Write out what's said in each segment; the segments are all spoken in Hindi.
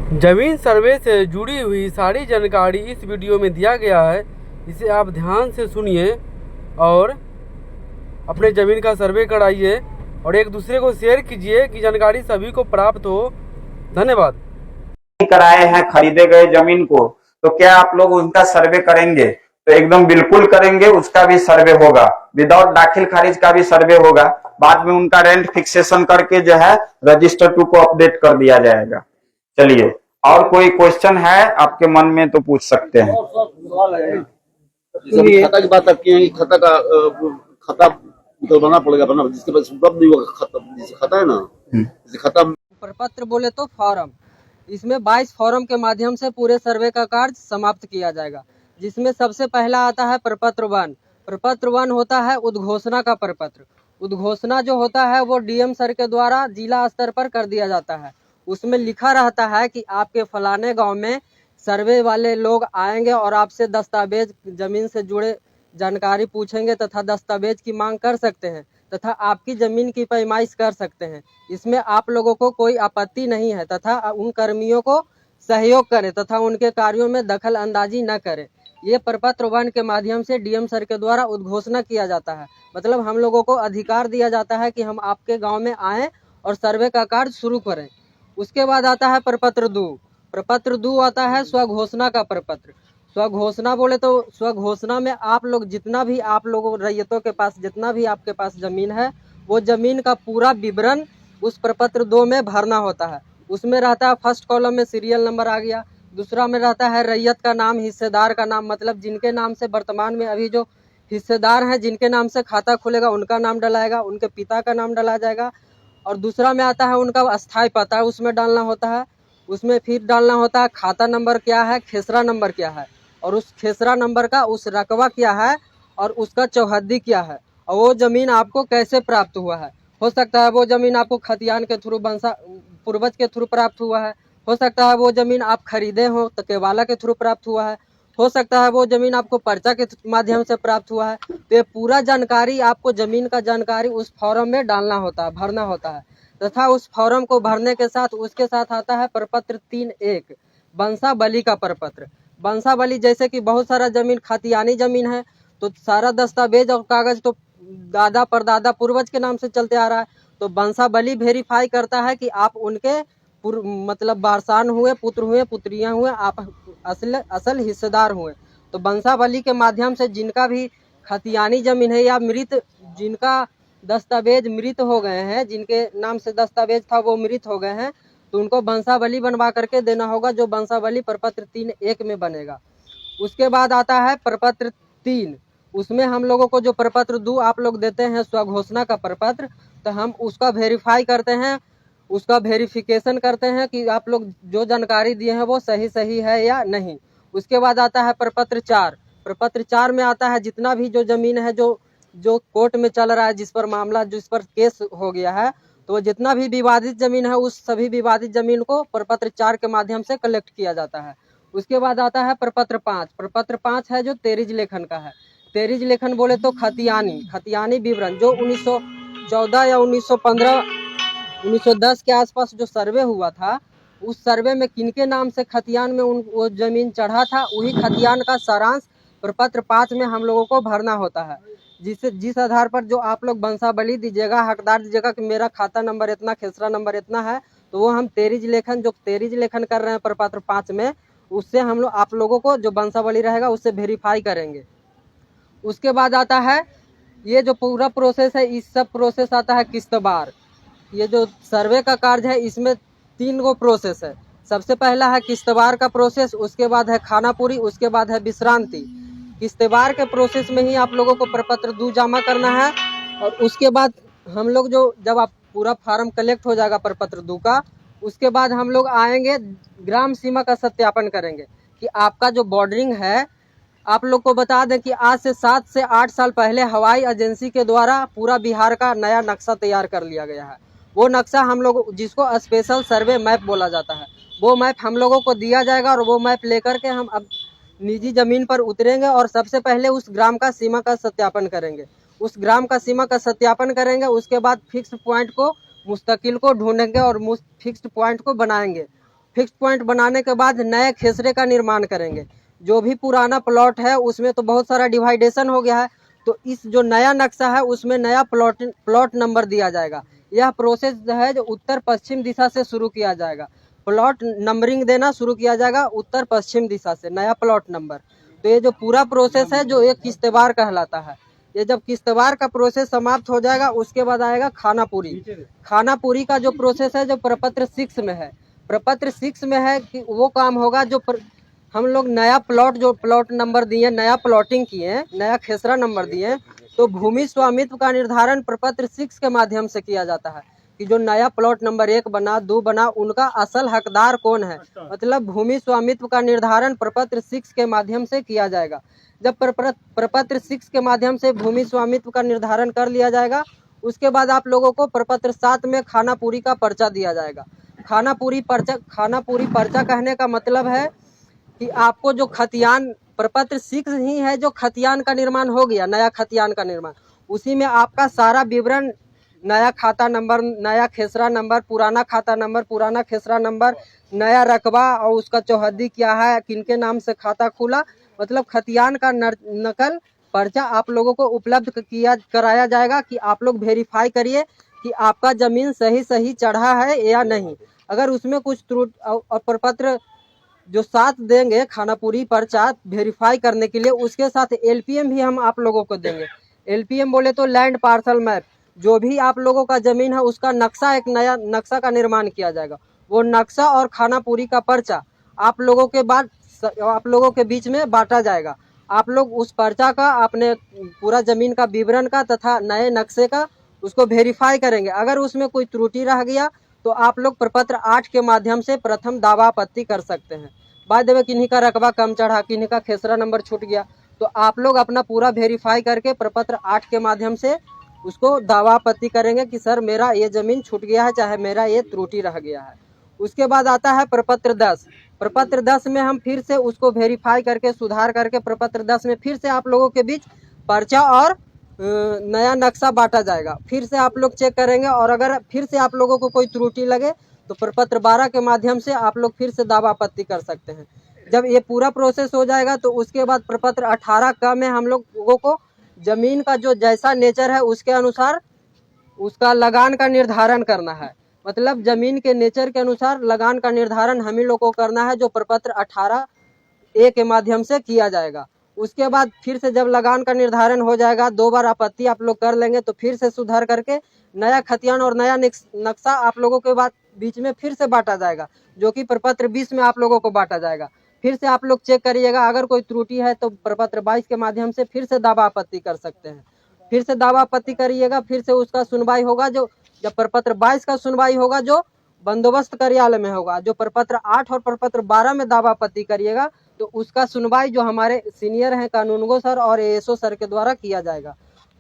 जमीन सर्वे से जुड़ी हुई सारी जानकारी इस वीडियो में दिया गया है। इसे आप ध्यान से सुनिए और अपने ज़मीन का सर्वे कराइए और एक दूसरे को शेयर कीजिए कि जानकारी सभी को प्राप्त हो। धन्यवाद। कराए हैं खरीदे गए जमीन को, तो क्या आप लोग उनका सर्वे करेंगे? तो एकदम बिल्कुल करेंगे, उसका भी सर्वे होगा, विदाउट दाखिल खारिज का भी सर्वे होगा। बाद में उनका रेंट फिक्सेशन करके जो है रजिस्टर 2 को अपडेट कर दिया जाएगा। चलिए, और कोई क्वेश्चन है आपके मन में तो पूछ सकते हैं। खाता की बात आपकी है, खाता का खाता तो बनाना पड़ेगा, बना जिसके पास उपलब्ध नहीं होगा खाता, जिसे खाता है ना, जिसे खाता प्रपत्र बोले तो फॉर्म, इसमें 22 फॉर्म के माध्यम से पूरे सर्वे का कार्य समाप्त किया जाएगा। जिसमें सबसे पहला आता है प्रपत्र 1। प्रपत्र 1 होता है उद्घोषणा का प्रपत्र। उद्घोषणा जो होता है वो डीएम सर के द्वारा जिला स्तर पर कर दिया जाता है। उसमें लिखा रहता है कि आपके फलाने गांव में सर्वे वाले लोग आएंगे और आपसे दस्तावेज, जमीन से जुड़े जानकारी पूछेंगे तथा दस्तावेज की मांग कर सकते हैं तथा आपकी जमीन की पैमाइश कर सकते हैं। इसमें आप लोगों को कोई आपत्ति नहीं है तथा उन कर्मियों को सहयोग करें तथा उनके कार्यों में दखल अंदाजी न करें। ये प्रपत्र 1 के माध्यम से डीएम सर के द्वारा उद्घोषणा किया जाता है। मतलब हम लोगों को अधिकार दिया जाता है कि हम आपके गांव में आएं और सर्वे का कार्य शुरू करें। उसके बाद आता है प्रपत्र 2। प्रपत्र 2 आता है स्वघोषणा का प्रपत्र। स्वघोषणा बोले तो स्वघोषणा में आप लोग जितना भी आप लोगों रैयतों के पास जितना भी आपके पास जमीन है, वो जमीन का पूरा विवरण उस प्रपत्र 2 में भरना होता है। उसमें रहता है फर्स्ट कॉलम में सीरियल नंबर आ गया, दूसरा में रहता है रैयत का नाम, हिस्सेदार का नाम, मतलब जिनके नाम से वर्तमान में अभी जो हिस्सेदार हैं, जिनके नाम से खाता खुलेगा उनका नाम डलाएगा, उनके पिता का नाम डला जाएगा। और दूसरा में आता है उनका अस्थायी पता, उसमें डालना होता है। उसमें फिर डालना होता है खाता नंबर क्या है, खेसरा नंबर क्या है, और उस खेसरा नंबर का उस रकबा क्या है और उसका चौहद्दी क्या है, और वो ज़मीन आपको कैसे प्राप्त हुआ है। हो सकता है वो ज़मीन आपको खतियान के थ्रू, पूर्वज के थ्रू प्राप्त हुआ है। हो सकता है वो ज़मीन आप खरीदे हो तो केवाला के थ्रू प्राप्त हुआ है। हो सकता है वो ज़मीन आपको पर्चा के माध्यम से प्राप्त हुआ है। तो ये पूरा जानकारी आपको, ज़मीन का जानकारी उस फॉर्म में डालना होता है, भरना होता है। तथा उस फॉर्म को भरने के साथ उसके साथ आता है प्रपत्र 3.1 बंसावली का प्रपत्र। बंसावली जैसे कि बहुत सारा जमीन खतियानी जमीन है, तो सारा दस्तावेज और कागज तो दादा परदादा पूर्वज के नाम से चलते आ रहा है। तो बंसावली वेरीफाई करता है कि आप उनके मतलब वारसान हुए, पुत्र हुए, पुत्रियां हुए, आप असल हिस्सेदार हुए। तो बंसावली के माध्यम से जिनका भी खतियानी जमीन है या मृत, जिनका दस्तावेज मृत हो गए हैं, जिनके नाम से दस्तावेज था वो मृत हो गए हैं, तो उनको बंसावली बनवा करके देना होगा, जो बंसावली प्रपत्र 3.1 में बनेगा। उसके बाद आता है प्रपत्र 3। उसमें हम लोगों को जो प्रपत्र 2 आप लोग देते हैं स्वघोषणा का प्रपत्र, तो हम उसका वेरीफाई करते हैं, उसका वेरिफिकेशन करते हैं कि आप लोग जो जानकारी दिए हैं वो सही है या नहीं। उसके बाद आता है प्रपत्र 4। प्रपत्र 4 में आता है जितना भी जो जमीन है, जो कोर्ट में चल रहा है, जिस पर मामला, जिस पर केस हो गया है, तो वो जितना भी विवादित जमीन है उस सभी विवादित जमीन को प्रपत्र 4 के माध्यम से कलेक्ट किया जाता है। उसके बाद आता है प्रपत्र 5। प्रपत्र 5 है जो तेरिज लेखन का है। तेरिज लेखन बोले तो खतियानी विवरण, जो 1914 या 1915 1910 के आसपास जो सर्वे हुआ था, उस सर्वे में किनके नाम से खतियान में वो जमीन चढ़ा था, वही खतियान का सारांश प्रपत्र 5 में हम लोगों को भरना होता है। जिस आधार पर जो आप लोग बंसावली दीजिएगा, हकदार दीजिएगा कि मेरा खाता नंबर इतना, खेसरा नंबर इतना है, तो वो हम तेरिज लेखन कर रहे हैं प्रपत्र 5 में, उससे हम लोग आप लोगों को जो बंसावली रहेगा उससे वेरीफाई करेंगे। उसके बाद आता है ये जो पूरा प्रोसेस है, इस सब प्रोसेस आता है किस्तबार। ये जो सर्वे का कार्य है इसमें 3 गो प्रोसेस है। सबसे पहला है किस्तबार का प्रोसेस, उसके बाद है खानापुरी, उसके बाद है विश्रांति। किस्तबार के प्रोसेस में ही आप लोगों को प्रपत्र 2 जमा करना है, और उसके बाद हम लोग जब आप पूरा फार्म कलेक्ट हो जाएगा प्रपत्र 2 का, उसके बाद हम लोग आएंगे, ग्राम सीमा का सत्यापन करेंगे कि आपका जो बॉर्डरिंग है। आप लोग को बता दें कि आज से 7 से 8 साल पहले हवाई एजेंसी के द्वारा पूरा बिहार का नया नक्शा तैयार कर लिया गया है। वो नक्शा हम लोग, जिसको स्पेशल सर्वे मैप बोला जाता है, वो मैप हम लोगों को दिया जाएगा, और वो मैप लेकर के हम अब निजी ज़मीन पर उतरेंगे और सबसे पहले उस ग्राम का सीमा का सत्यापन करेंगे। उस ग्राम का सीमा का सत्यापन करेंगे, उसके बाद फिक्स्ड पॉइंट को, मुस्तकिल को ढूंढेंगे और फिक्स्ड पॉइंट को बनाएंगे। फिक्स पॉइंट बनाने के बाद नए खेसरे का निर्माण करेंगे। जो भी पुराना प्लॉट है उसमें तो बहुत सारा डिवाइडेशन हो गया है, तो इस जो नया नक्शा है उसमें नया प्लॉट नंबर दिया जाएगा। यह प्रोसेस है जो उत्तर पश्चिम दिशा से शुरू किया जाएगा। प्लॉट नंबरिंग देना शुरू किया जाएगा उत्तर पश्चिम दिशा से, नया प्लॉट नंबर। तो ये जो पूरा प्रोसेस है जो एक किश्तवार कहलाता है। ये जब किश्तवार का प्रोसेस समाप्त हो जाएगा उसके बाद आएगा खानापुरी। खानापुरी का जो प्रोसेस है जो प्रपत्र 6 में है। प्रपत्र 6 में है कि वो काम होगा जो हम लोग नया प्लॉट जो प्लॉट नंबर दिए, नया प्लॉटिंग किए, नया खेसरा नंबर दिए, तो भूमि स्वामित्व का निर्धारण प्रपत्र 6 के माध्यम से किया जाता है कि जो नया प्लॉट नंबर 1 बना, 2 बना, उनका असल हकदार कौन है। मतलब भूमि स्वामित्व का निर्धारण प्रपत्र 6 के माध्यम से किया जाएगा। जब प्रपत्र 6 के माध्यम से भूमि स्वामित्व का निर्धारण कर लिया जाएगा उसके बाद आप लोगों को प्रपत्र 7 में खानापुरी का पर्चा दिया जाएगा। खानापुरी पर्चा कहने का मतलब है कि आपको जो खतियान, प्रपत्र 6 ही है जो खतियान का निर्माण हो गया, नया खतियान का निर्माण, उसी में आपका सारा विवरण, नया खाता नंबर, नया खेसरा नंबर, पुराना खाता नंबर, पुराना खेसरा नंबर, नया रकबा और उसका चौहद्दी क्या है, किनके नाम से खाता खुला, मतलब खतियान का नकल पर्चा आप लोगों को उपलब्ध कराया जाएगा कि आप लोग वेरीफाई करिए कि आपका जमीन सही चढ़ा है या नहीं। अगर उसमें कुछ त्रुटि और प्रपत्र जो साथ देंगे खानापुरी पर्चा वेरीफाई करने के लिए, उसके साथ एलपीएम भी हम आप लोगों को देंगे। एलपीएम बोले तो लैंड पार्सल मैप, जो भी आप लोगों का जमीन है उसका नक्शा, एक नया नक्शा का निर्माण किया जाएगा। वो नक्शा और खानापुरी का पर्चा आप लोगों के बीच में बांटा जाएगा। आप लोग उस पर्चा का, अपने पूरा जमीन का विवरण का तथा नए नक्शे का उसको वेरीफाई करेंगे। अगर उसमें कोई त्रुटि रह गया तो आप लोग प्रपत्र 8 के माध्यम से प्रथम दावा आपत्ति कर सकते हैं। बाय द वे किन्हीं का रकबा कम चढ़ा, किन्हीं का खेसरा नंबर छूट गया, तो आप लोग अपना पूरा वेरीफाई करके प्रपत्र 8 के माध्यम से उसको दावा आपत्ति करेंगे कि सर मेरा ये ज़मीन छूट गया है, चाहे मेरा ये त्रुटि रह गया है। उसके बाद आता है प्रपत्र 10। प्रपत्र 10 में हम फिर से उसको वेरीफाई करके, सुधार करके, प्रपत्र 10 में फिर से आप लोगों के बीच पर्चा और नया नक्शा बांटा जाएगा। फिर से आप लोग चेक करेंगे और अगर फिर से आप लोगों को कोई त्रुटि लगे तो प्रपत्र 12 के माध्यम से आप लोग फिर से दावा आपत्ति कर सकते हैं। जब ये पूरा प्रोसेस हो जाएगा तो उसके बाद प्रपत्र 18 का में हम लोगों को जमीन का जो जैसा नेचर है उसके अनुसार उसका लगान का निर्धारण करना है। मतलब जमीन के नेचर के अनुसार लगान का निर्धारण हम ही लोग को करना है, जो प्रपत्र 18A के माध्यम से किया जाएगा। उसके बाद फिर से जब लगान का निर्धारण हो जाएगा, 2 बार आपत्ति आप लोग कर लेंगे तो फिर से सुधार करके नया खतियान और नया नक्शा आप लोगों के बीच में फिर से बांटा जाएगा, जो कि प्रपत्र 20 में आप लोगों को बांटा जाएगा। फिर से आप लोग चेक करिएगा, अगर कोई त्रुटि है तो प्रपत्र 22 के माध्यम से फिर से दावा आपत्ति कर सकते हैं। फिर से दावा आपत्ति करिएगा, फिर से उसका सुनवाई होगा। जो जब प्रपत्र 22 का सुनवाई होगा जो बंदोबस्त कार्यालय में होगा, जो प्रपत्र 8 और प्रपत्र 12 में दावा आपत्ति करिएगा तो उसका सुनवाई जो हमारे सीनियर हैं कानूनगो सर और एएसओ सर के द्वारा किया जाएगा।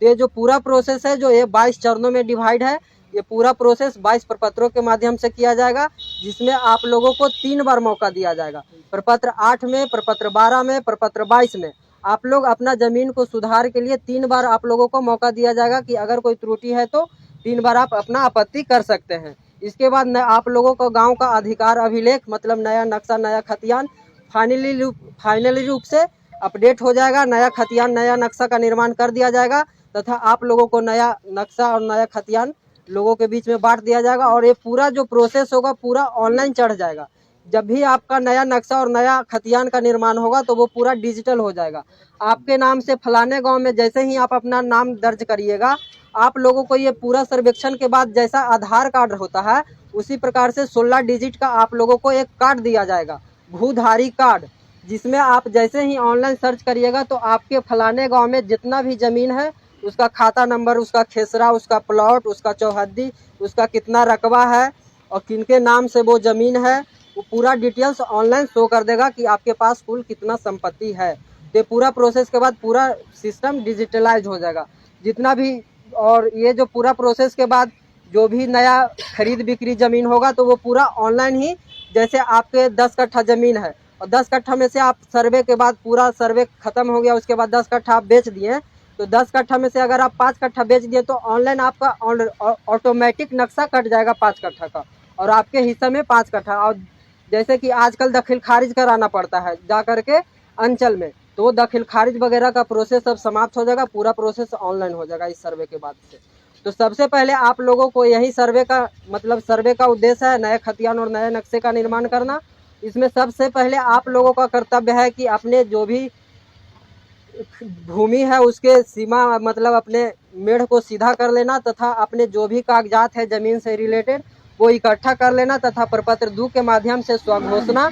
तो ये जो पूरा प्रोसेस है जो ये 22 चरणों में डिवाइड है, ये पूरा प्रोसेस 22 प्रपत्रों के माध्यम से किया जाएगा, जिसमें आप लोगों को 3 बार मौका दिया जाएगा। प्रपत्र 8 में, प्रपत्र 12 में, प्रपत्र 22 में आप लोग अपना जमीन को सुधार के लिए 3 बार आप लोगों को मौका दिया जाएगा कि अगर कोई त्रुटि है तो 3 बार आप अपना आपत्ति कर सकते हैं। इसके बाद आप लोगों को गांव का अधिकार अभिलेख, मतलब नया नक्शा, नया खतियान फाइनली रूप से अपडेट हो जाएगा। नया खतियान, नया नक्शा का निर्माण कर दिया जाएगा तथा आप लोगों को नया नक्शा और नया खतियान लोगों के बीच में बांट दिया जाएगा और ये पूरा जो प्रोसेस होगा पूरा ऑनलाइन चढ़ जाएगा। जब भी आपका नया नक्शा और नया खतियान का निर्माण होगा तो वो पूरा डिजिटल हो जाएगा। आपके नाम से फलाने गांव में जैसे ही आप अपना नाम दर्ज करिएगा, आप लोगों को ये पूरा सर्वेक्षण के बाद जैसा आधार कार्ड होता है उसी प्रकार से 16 डिजिट का आप लोगों को एक कार्ड दिया जाएगा, भूधारी कार्ड, जिसमें आप जैसे ही ऑनलाइन सर्च करिएगा तो आपके फलाने गांव में जितना भी ज़मीन है उसका खाता नंबर, उसका खेसरा, उसका प्लॉट, उसका चौहद्दी, उसका कितना रकबा है और किनके नाम से वो ज़मीन है, वो पूरा डिटेल्स ऑनलाइन शो कर देगा कि आपके पास कुल कितना संपत्ति है। तो पूरा प्रोसेस के बाद पूरा सिस्टम डिजिटलाइज हो जाएगा जितना भी। और ये जो पूरा प्रोसेस के बाद जो भी नया खरीद बिक्री ज़मीन होगा तो वो पूरा ऑनलाइन ही, जैसे आपके 10 कट्ठा ज़मीन है और 10 कट्ठा में से आप सर्वे के बाद पूरा सर्वे ख़त्म हो गया, उसके बाद 10 कट्ठा आप बेच दिए, तो 10 कट्ठा में से अगर आप 5 कट्ठा बेच दिए तो ऑनलाइन आपका ऑटोमेटिक नक्शा कट जाएगा 5 कट्ठा का और आपके हिस्से में 5 कट्ठा। और जैसे कि आजकल दखिल खारिज कराना पड़ता है जा करके अंचल में, तो वो दखिल खारिज वगैरह का प्रोसेस अब समाप्त हो जाएगा, पूरा प्रोसेस ऑनलाइन हो जाएगा इस सर्वे के बाद से। तो सबसे पहले आप लोगों को यही सर्वे का मतलब सर्वे का उद्देश्य है नए खतियान और नए नक्शे का निर्माण करना। इसमें सबसे पहले आप लोगों का कर्तव्य है कि अपने जो भी भूमि है उसके सीमा मतलब अपने मेढ़ को सीधा कर लेना, तथा अपने जो भी कागजात है जमीन से रिलेटेड वो इकट्ठा कर लेना, तथा प्रपत्र 2 के माध्यम से स्वघोषणा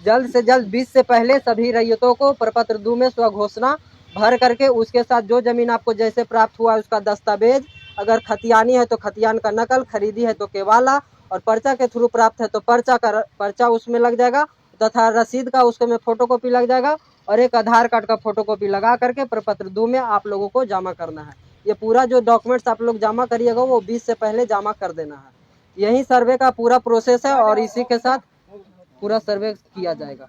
जल्द से जल्द 20 से पहले सभी रैयतों को प्रपत्र 2 में स्वघोषणा भर करके उसके साथ जो जमीन आपको जैसे प्राप्त हुआ उसका दस्तावेज, अगर खतियानी है तो खतियान का नकल, खरीदी है तो केवाला, और पर्चा के थ्रू प्राप्त है तो पर्चा उसमें लग जाएगा, तथा रसीद का उसके में फोटोकॉपी लग जाएगा, और एक आधार कार्ड का फोटोकॉपी लगा करके प्रपत्र 2 में आप लोगों को जमा करना है। ये पूरा जो डॉक्यूमेंट्स आप लोग जमा करिएगा वो 20 से पहले जमा कर देना है। यही सर्वे का पूरा प्रोसेस है और इसी के साथ पूरा सर्वे किया जाएगा।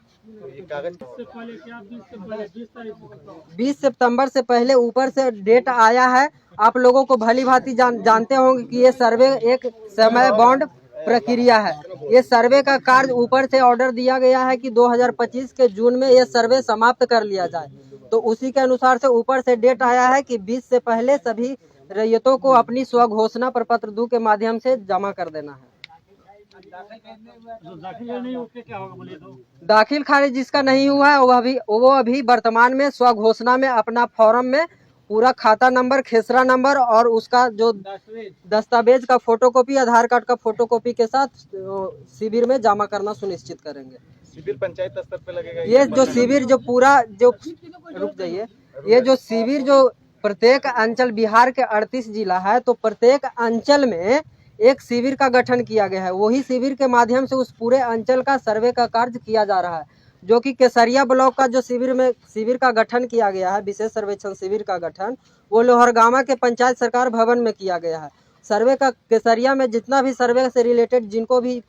20 सितंबर से पहले ऊपर से डेट आया है। आप लोगों को भली भांति जानते होंगे कि ये सर्वे एक समय बाउंड प्रक्रिया है। ये सर्वे का कार्य ऊपर से ऑर्डर दिया गया है कि 2025 के जून में ये सर्वे समाप्त कर लिया जाए, तो उसी के अनुसार से ऊपर से डेट आया है कि 20 से पहले सभी रैयतों को अपनी स्वघोषणा प्रपत्र 2 के माध्यम से जमा कर देना है। दाखिल खारिज जिसका नहीं हुआ है वो अभी वर्तमान में स्वघोषणा में अपना फॉर्म में पूरा खाता नंबर, खेसरा नंबर और उसका जो दस्तावेज का फोटोकॉपी, आधार कार्ड का फोटोकॉपी के साथ शिविर में जमा करना सुनिश्चित करेंगे। शिविर पंचायत स्तर पे लगेगा। ये जो शिविर जो पूरा जो रुक जाइए, ये जो शिविर जो प्रत्येक अंचल बिहार के 38 जिला है, तो प्रत्येक अंचल में एक शिविर का गठन किया गया है। वही शिविर के माध्यम से उस पूरे अंचल का सर्वे का कार्य किया जा रहा है, जो कि केसरिया ब्लॉक का जो शिविर का गठन किया गया है, विशेष सर्वेक्षण शिविर का गठन, वो लोहरगामा के पंचायत सरकार भवन में किया गया है। सर्वे का केसरिया में जितना भी सर्वे से रिलेटेड जिनको भी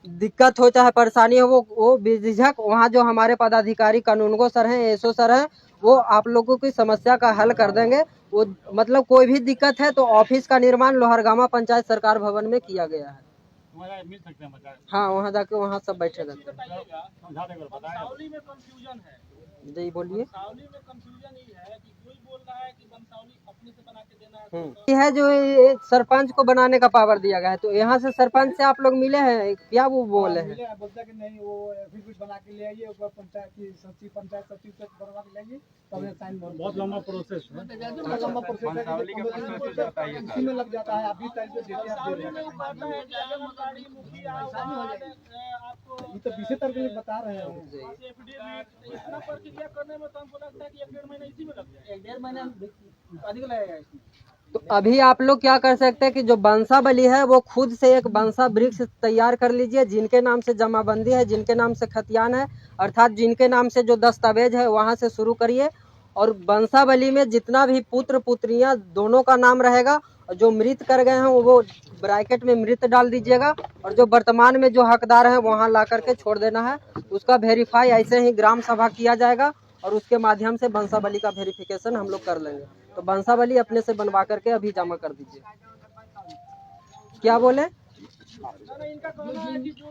दिक्कत हो चाहे परेशानी हो वो बेझिझक वहाँ जो हमारे पदाधिकारी कानूनगो सर हैं, एसओ सर हैं, वो आप लोगों की समस्या का हल कर देंगे। वो मतलब कोई भी दिक्कत है तो ऑफिस का निर्माण लोहरगामा पंचायत सरकार भवन में किया गया है। मिल सकते हैं बता। हाँ, वहाँ जाके वहाँ सब बैठे रहते हैं। समझा देंगे, बताएं। बंसावली में कंफ्यूजन है। जी बोलिए। बंसावली में कंफ्यूजन ये है कि कोई बोल रहा है कि बंसावली अपने से बना के देना है। ये है जो ये सरपंच को बनाने का पावर दिया गया है, तो यहाँ से सरपंच से आप लोग मिले हैं क्या? वो बोले हैं बोलता कि नहीं वो एफिडेविट बना के ले आइए, ऊपर पंचायत की सचिव पंचायत सचिव से बनवा के लाइए, तब ये साइन बहुत लंबा प्रोसेस है। लंबा प्रोसेस है, इसी में लग जाता है। अभी टाइम पे देते ये तो 20 तारीख में बता रहे हैं। इतना प्रक्रिया करने में तो हमको लगता है कि 1-1.5 महीना इसी में लग जाएगा। 1-1.5 महीना अधिक लगेगा इसमें। तो अभी आप लोग क्या कर सकते हैं कि जो बंसावली है वो खुद से एक बंसा वृक्ष तैयार कर लीजिए, जिनके नाम से जमाबंदी है, जिनके नाम से खतियान है, अर्थात जिनके नाम से जो दस्तावेज है वहाँ से शुरू करिए। और बंसावली में जितना भी पुत्र पुत्रियाँ दोनों का नाम रहेगा, और जो मृत कर गए हैं वो ब्रैकेट में मृत डाल दीजिएगा, और जो वर्तमान में जो हकदार है वहाँ ला करके छोड़ देना है। उसका वेरीफाई ऐसे ही ग्राम सभा किया जाएगा और उसके माध्यम से बंसावली का वेरिफिकेशन हम लोग कर लेंगे। तो बंसावली अपने से बनवा करके अभी जमा कर दीजिए। क्या बोले? इनका कहना है कि जो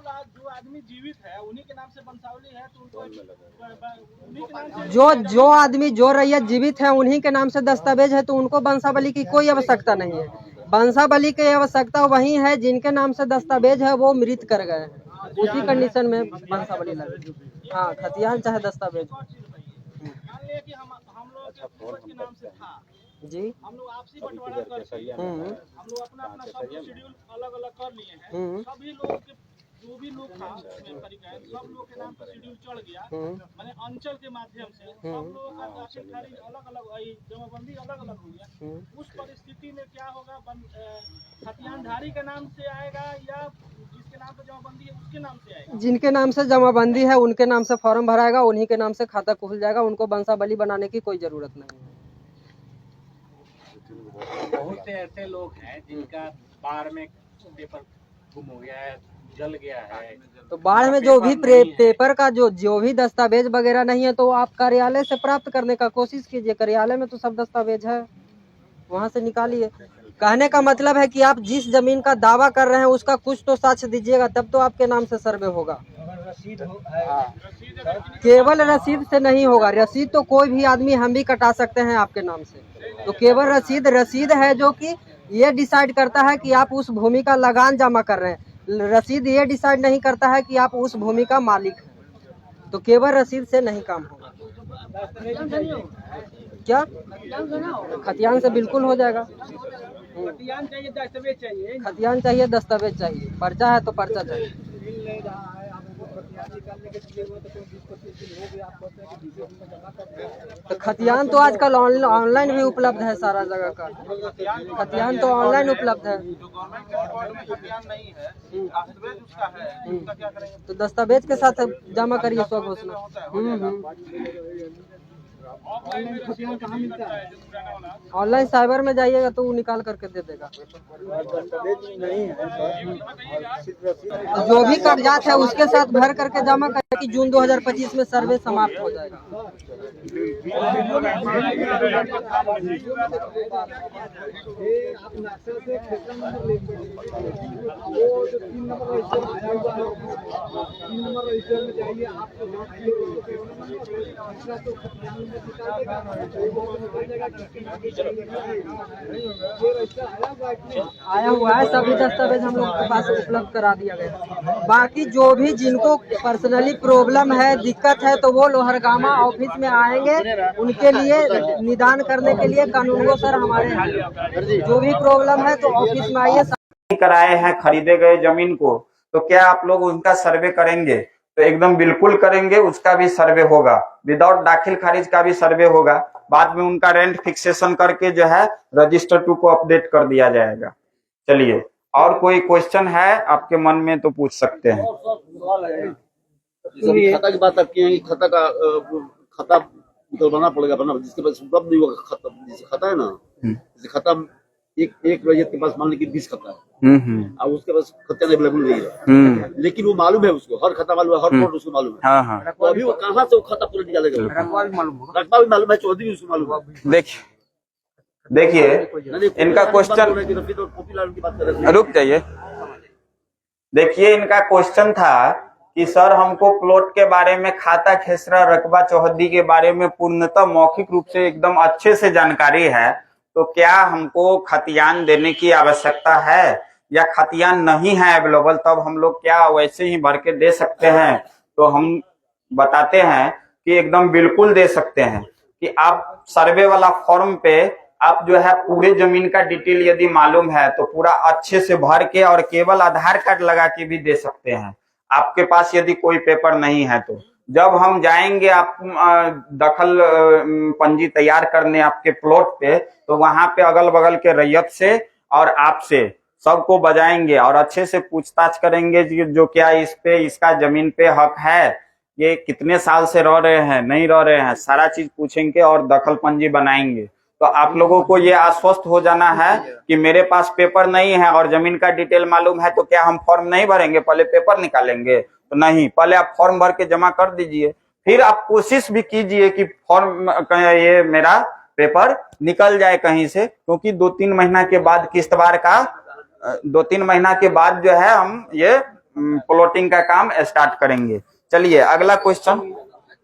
आदमी जीवित है उन्हीं के नाम से बंसावली है, तो उनको उन्हीं के नाम से जो आदमी जो रैयत जीवित है उन्हीं के नाम से दस्तावेज है, तो उनको बंसावली की कोई आवश्यकता नहीं है। बंसावली की आवश्यकता वही है जिनके नाम से दस्तावेज है वो मृत कर गए हैं, उसी कंडीशन में बंसावली लगे। हाँ, खतियान चाहे दस्तावेज। मान लिया कि हम लोग के पूर्वज के नाम से था जी, हम लोग आपसी बंटवारा करके हम लोग अपना अपना सब शेड्यूल अलग अलग कर लिए हैं। सभी लोग के जो भी लोग था सब लोग के नाम पर शेड्यूल चढ़ गया, माने अंचल के माध्यम से सब लोगों का दाखिल खारिज अलग अलग, जमाबंदी अलग अलग हो गया। उस परिस्थिति में क्या होगा? खतियानधारी के नाम से आएगा या जिसके नाम पर जमाबंदी है उसके नाम से आएगा? जिनके नाम से जमाबंदी है उनके नाम से फॉर्म भराएगा, उन्हीं के नाम से खाता खुल जाएगा। उनको बंसावली बनाने की कोई जरूरत नहीं है। बहुत से ऐसे लोग हैं जिनका बाढ़ में पेपर गुम हो गया है, जल गया है। तो बाढ़ में जो भी पेपर का जो भी दस्तावेज वगैरह नहीं है तो आप कार्यालय से प्राप्त करने का कोशिश कीजिए। कार्यालय में तो सब दस्तावेज है, वहाँ से निकालिए। कहने का मतलब है कि आप जिस जमीन का दावा कर रहे हैं उसका कुछ तो साक्ष्य दीजिएगा, तब तो आपके नाम से सर्वे होगा। केवल रसीद से नहीं होगा। रसीद तो कोई भी आदमी, हम भी कटा सकते हैं आपके नाम से। तो केवल रसीद है जो कि ये डिसाइड करता है कि आप उस भूमि का लगान जमा कर रहे हैं। रसीद ये डिसाइड नहीं करता है कि आप उस भूमि का मालिक हैं। तो केवल रसीद से नहीं काम होगा। क्या खतियान से बिल्कुल हो जाएगा। खतियान चाहिए, दस्तावेज चाहिए, पर्चा है तो पर्चा चाहिए। तो खतियान तो आजकल ऑनलाइन भी उपलब्ध है, सारा जगह का खतियान तो ऑनलाइन उपलब्ध है। तो दस्तावेज के साथ जमा करिए स्वघोषणा। ऑनलाइन साइबर में जाइएगा तो वो निकाल करके दे देगा। जो भी कागजात है उसके साथ भर करके जमा करें कि जून 2025 में सर्वे समाप्त हो जाएगा। आया हुआ है, सभी दस्तावेज हम लोग के पास उपलब्ध करा दिया गया। बाकी जो भी जिनको पर्सनली प्रॉब्लम है, दिक्कत है, तो वो लोहरगामा ऑफिस में आएंगे। उनके लिए निदान करने के लिए कानूनगो सर हमारे हैं। जो भी प्रॉब्लम है तो ऑफिस में आइए। कराए हैं खरीदे गए जमीन को, तो क्या आप लोग उनका सर्वे करेंगे? तो एकदम बिल्कुल करेंगे, उसका भी सर्वे होगा। विदाउट दाखिल खारिज का भी सर्वे होगा। बाद में उनका रेंट फिक्सेशन करके जो है रजिस्टर 2 को अपडेट कर दिया जाएगा। चलिए, और कोई क्वेश्चन है आपके मन में तो पूछ सकते हैं। खाता की बात आपकी है कि खाता का खाता निकलवाना पड़ेगा अपना, जिसके पास उपलब्ध नहीं होगा खाता, जैसे खाता है ना, जैसे खाता एक रैयत के पास मान लीजिए 20 खाता है और उसके पास खत्ता अवेलेबल नहीं है, लेकिन वो मालूम है, उसको हर खाता मालूम है, हर प्लॉट उसको मालूम है। तो अभी वो कहाँ से वो खाता पूरा निकालेगा? रकबा भी मालूम है, चौधरी उसको मालूम है। देखिए इनका क्वेश्चन, रुक जाइए। देखिए इनका क्वेश्चन था कि सर हमको प्लॉट के बारे में, खाता खेसरा रकबा चौहद्दी के बारे में पूर्णतः मौखिक रूप से एकदम अच्छे से जानकारी है, तो क्या हमको खतियान देने की आवश्यकता है या खतियान नहीं है अवेलेबल, तब हम लोग क्या वैसे ही भर के दे सकते हैं? तो हम बताते हैं कि एकदम बिल्कुल दे सकते हैं। कि आप सर्वे वाला फॉर्म पे आप जो है पूरे जमीन का डिटेल यदि मालूम है तो पूरा अच्छे से भर के और केवल आधार कार्ड लगा के भी दे सकते हैं। आपके पास यदि कोई पेपर नहीं है तो जब हम जाएंगे आप दखल पंजी तैयार करने आपके प्लॉट पे, तो वहां पे अगल बगल के रैयत से और आपसे सबको बजाएंगे और अच्छे से पूछताछ करेंगे जो क्या इस पे, इसका जमीन पे हक है, ये कितने साल से रह रहे हैं, नहीं रह रहे हैं, सारा चीज पूछेंगे और दखल पंजी बनाएंगे। तो आप लोगों को ये आश्वस्त हो जाना है कि मेरे पास पेपर नहीं है और जमीन का डिटेल मालूम है, तो क्या हम फॉर्म नहीं भरेंगे, पहले पेपर निकालेंगे? तो नहीं, पहले आप फॉर्म भर के जमा कर दीजिए, फिर आप कोशिश भी कीजिए कि फॉर्म ये मेरा पेपर निकल जाए कहीं से, क्योंकि 2-3 महीना के बाद किस्तवार का 2-3 महीना के बाद जो है हम ये प्लॉटिंग का काम स्टार्ट करेंगे। चलिए अगला क्वेश्चन।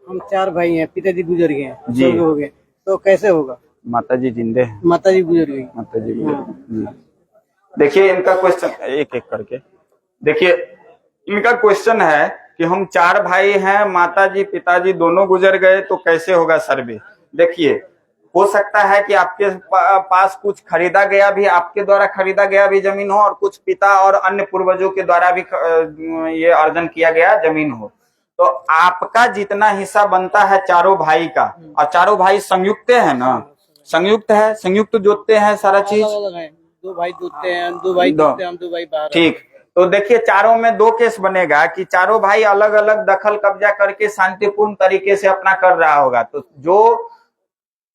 हम 4 भाई हैं, पिताजी गुजर गए हैं, जी हो गए, तो कैसे होगा? माताजी जिंदे हैं? माताजी गुजर गई। माताजी जी। देखिए इनका क्वेश्चन एक एक करके देखिए। इनका क्वेश्चन है कि हम 4 भाई हैं, माताजी पिताजी दोनों गुजर गए, तो कैसे होगा सर्वे? देखिए, हो सकता है कि आपके पास कुछ खरीदा गया भी, आपके द्वारा खरीदा गया भी जमीन हो, और कुछ पिता और अन्य पूर्वजों के द्वारा भी ये अर्जन किया गया जमीन हो। तो आपका जितना हिस्सा बनता है चारों भाई का, और चारों भाई संयुक्त है ना, संयुक्त है, संयुक्त जोतते हैं सारा चीज। 2 भाई जोतते हैं, 2 भाई जोतते हैं, हम 2 भाई बाहर। ठीक, तो देखिए चारों में 2 केस बनेगा कि चारों भाई अलग अलग दखल कब्जा करके शांतिपूर्ण तरीके से अपना कर रहा होगा, तो जो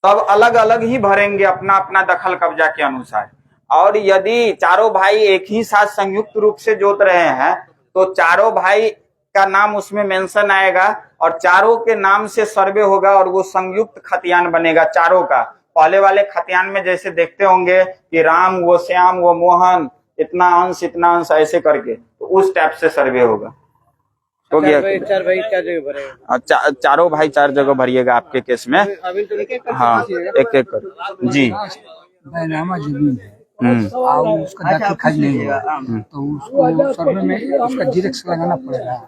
तब अलग अलग ही भरेंगे अपना अपना दखल कब्जा के अनुसार। और यदि चारों भाई एक ही साथ संयुक्त रूप से जोत रहे हैं तो चारों भाई का नाम उसमें मेंशन आएगा और चारों के नाम से सर्वे होगा और वो संयुक्त खतियान बनेगा चारों का। पहले वाले खतियान में जैसे देखते होंगे कि राम वो श्याम वो मोहन इतना अंश ऐसे करके, तो उस टाइप से सर्वे होगा। हो गया। चार भाई क्या जगह भरेगा? चारों भाई 4 जगह भरिएगा आपके केस में। अभी तो एक एक हाँ, एक एक कर जी। बैनामा जमीन है और उसका दाखिल खारिज नहीं होगा तो उसको सर्वे में उसका जीरेक्स लगाना पड़ेगा।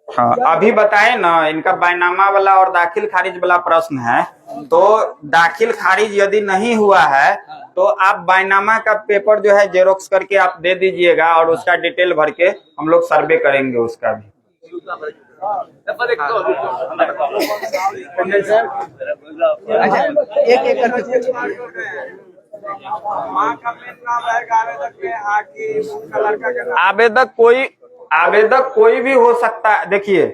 हाँ, अभी बताए ना, इनका बैनामा वाला और दाखिल खारिज वाला प्रश्न है। तो दाखिल खारिज यदि नहीं हुआ है तो आप बैनामा का पेपर जो है जेरोक्स करके आप दे दीजिएगा और उसका डिटेल भर के हम लोग सर्वे करेंगे उसका भी। एक एक करके आवेदक कोई भी हो सकता है। देखिए,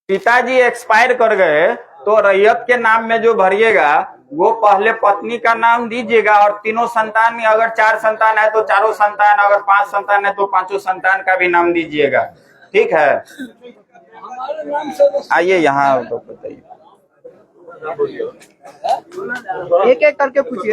पिताजी एक्सपायर कर गए तो रैयत के नाम में जो भरिएगा वो पहले पत्नी का नाम दीजिएगा और तीनों संतान में, अगर 4 संतान है तो चारों संतान, अगर 5 संतान है तो 5 संतान का भी नाम दीजिएगा। ठीक है, आइए यहाँ तो बताइए। एक एक करके पूछिए।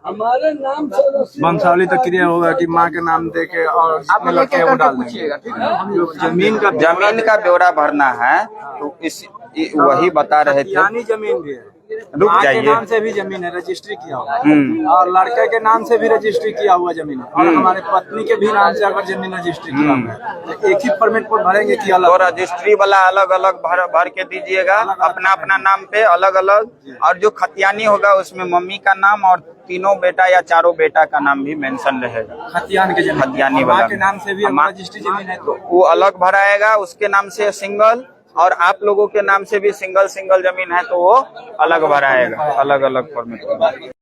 हमारे नाम से वंशावली तो क्लियर होगा कि माँ के नाम दे के और आप लोग एक एक करके पूछिएगा, ठीक है? जमीन का ब्यौरा भरना है तो वही बता रहे थे। जमीन भी है, रुक माँ के जाइए। नाम से भी जमीन है, रजिस्ट्री किया हुआ और लड़के के नाम से भी रजिस्ट्री किया हुआ जमीन है और हमारे पत्नी के भी नाम से अगर जमीन रजिस्ट्री किया हुआ है तो एक ही परमिट पर भरेंगे कि अलग? तो रजिस्ट्री वाला अलग अलग भर के दीजिएगा, अपना अपना नाम पे अलग अलग। और जो खतियानी होगा उसमें मम्मी का नाम और तीनों बेटा या चारों बेटा का नाम भी मेंशन रहेगा। खतियान के जमीन, खतियानी माँ वाला के नाम से भी माँ- रजिस्ट्री जमीन है तो वो अलग भराएगा, उसके नाम से सिंगल, और आप लोगों के नाम से भी सिंगल जमीन है तो वो अलग भराएगा, अलग अलग फॉर्मेट।